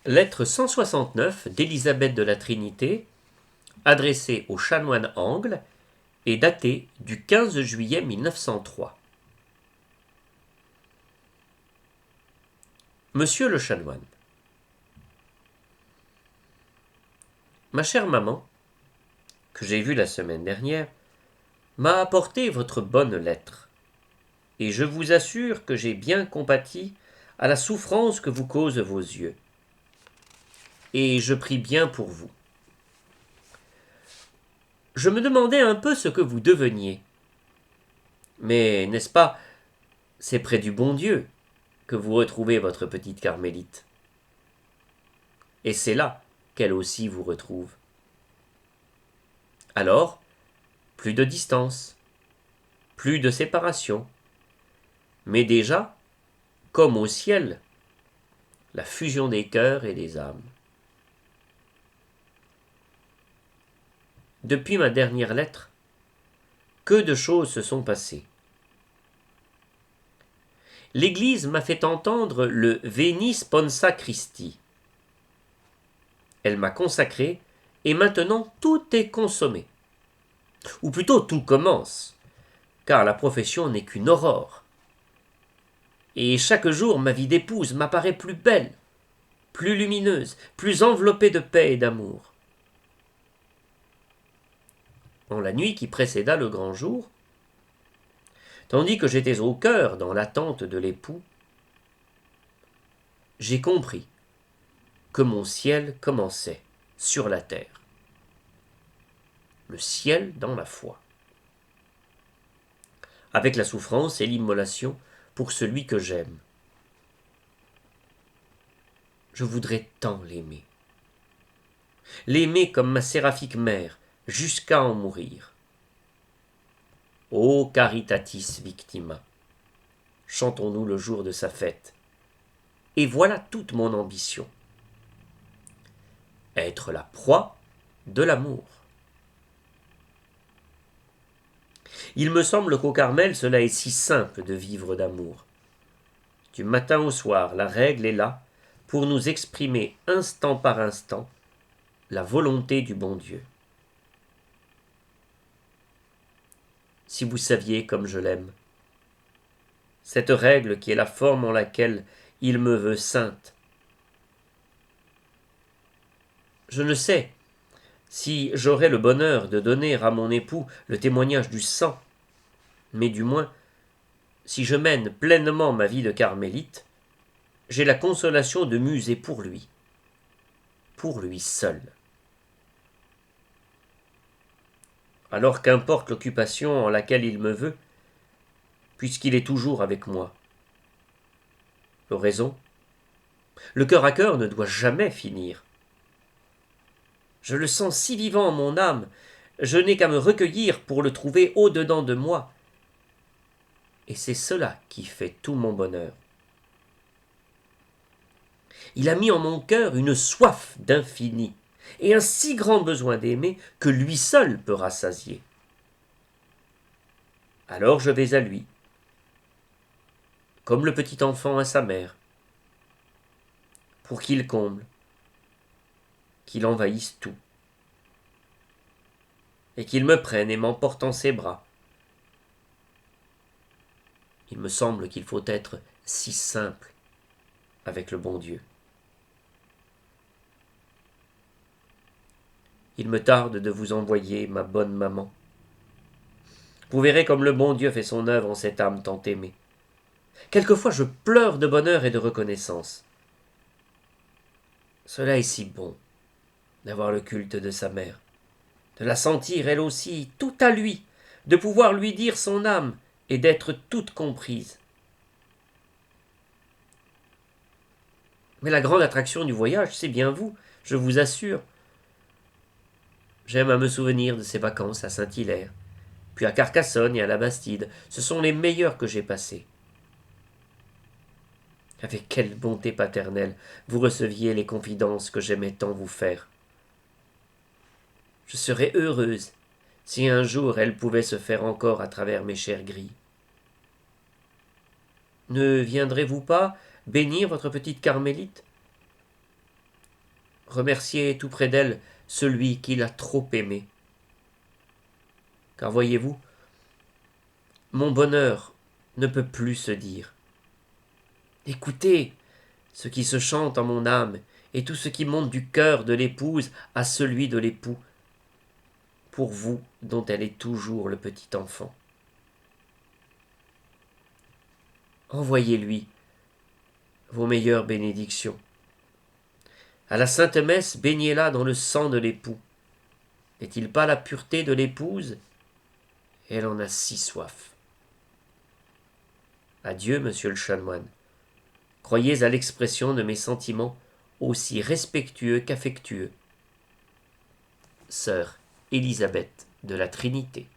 Lettre 169 d'Élisabeth de la Trinité, adressée au chanoine Angle et datée du 15 juillet 1903. Monsieur le chanoine. Ma chère maman, que j'ai vue la semaine dernière, m'a apporté votre bonne lettre, et je vous assure que j'ai bien compati à la souffrance que vous causent vos yeux. Et je prie bien pour vous. Je me demandais un peu ce que vous deveniez. Mais n'est-ce pas, c'est près du bon Dieu que vous retrouvez votre petite Carmélite. Et c'est là qu'elle aussi vous retrouve. Alors, plus de distance, plus de séparation, mais déjà, comme au ciel, la fusion des cœurs et des âmes. Depuis ma dernière lettre, que de choses se sont passées. L'Église m'a fait entendre le Veni Sponsa Christi. Elle m'a consacré, et maintenant tout est consommé. Ou plutôt tout commence, car la profession n'est qu'une aurore. Et chaque jour ma vie d'épouse m'apparaît plus belle, plus lumineuse, plus enveloppée de paix et d'amour. En la nuit qui précéda le grand jour, tandis que j'étais au cœur dans l'attente de l'époux, j'ai compris que mon ciel commençait sur la terre. Le ciel dans la foi. Avec la souffrance et l'immolation pour celui que j'aime. Je voudrais tant l'aimer. L'aimer comme ma séraphique mère, jusqu'à en mourir. Ô caritatis victima, chantons-nous le jour de sa fête. Et voilà toute mon ambition. Être la proie de l'amour. Il me semble qu'au Carmel, cela est si simple de vivre d'amour. Du matin au soir, la règle est là pour nous exprimer instant par instant la volonté du bon Dieu. Si vous saviez comme je l'aime, cette règle qui est la forme en laquelle il me veut sainte. Je ne sais si j'aurai le bonheur de donner à mon époux le témoignage du sang, mais du moins, si je mène pleinement ma vie de carmélite, j'ai la consolation de muser pour lui seul. Alors qu'importe l'occupation en laquelle il me veut, puisqu'il est toujours avec moi. Raison, le cœur à cœur ne doit jamais finir. Je le sens si vivant en mon âme, je n'ai qu'à me recueillir pour le trouver au-dedans de moi. Et c'est cela qui fait tout mon bonheur. Il a mis en mon cœur une soif d'infini, et un si grand besoin d'aimer que lui seul peut rassasier. Alors je vais à lui, comme le petit enfant à sa mère, pour qu'il comble, qu'il envahisse tout, et qu'il me prenne et m'emporte en ses bras. Il me semble qu'il faut être si simple avec le bon Dieu. Il me tarde de vous envoyer, ma bonne maman. Vous verrez comme le bon Dieu fait son œuvre en cette âme tant aimée. Quelquefois je pleure de bonheur et de reconnaissance. Cela est si bon d'avoir le culte de sa mère, de la sentir elle aussi tout à lui, de pouvoir lui dire son âme et d'être toute comprise. Mais la grande attraction du voyage, c'est bien vous, je vous assure. J'aime à me souvenir de ces vacances à Saint-Hilaire, puis à Carcassonne et à la Bastide. Ce sont les meilleures que j'ai passées. Avec quelle bonté paternelle vous receviez les confidences que j'aimais tant vous faire. Je serais heureuse si un jour elles pouvaient se faire encore à travers mes chairs grilles. Ne viendrez-vous pas bénir votre petite Carmélite ? remercier tout près d'elle celui qui l'a trop aimée. Car voyez-vous, mon bonheur ne peut plus se dire. Écoutez ce qui se chante en mon âme et tout ce qui monte du cœur de l'épouse à celui de l'époux, pour vous dont elle est toujours le petit enfant. Envoyez-lui vos meilleures bénédictions. À la Sainte Messe, baignez-la dans le sang de l'époux. N'est-il pas la pureté de l'épouse? Elle en a si soif. Adieu, monsieur le chanoine. Croyez à l'expression de mes sentiments aussi respectueux qu'affectueux. Sœur Élisabeth de la Trinité.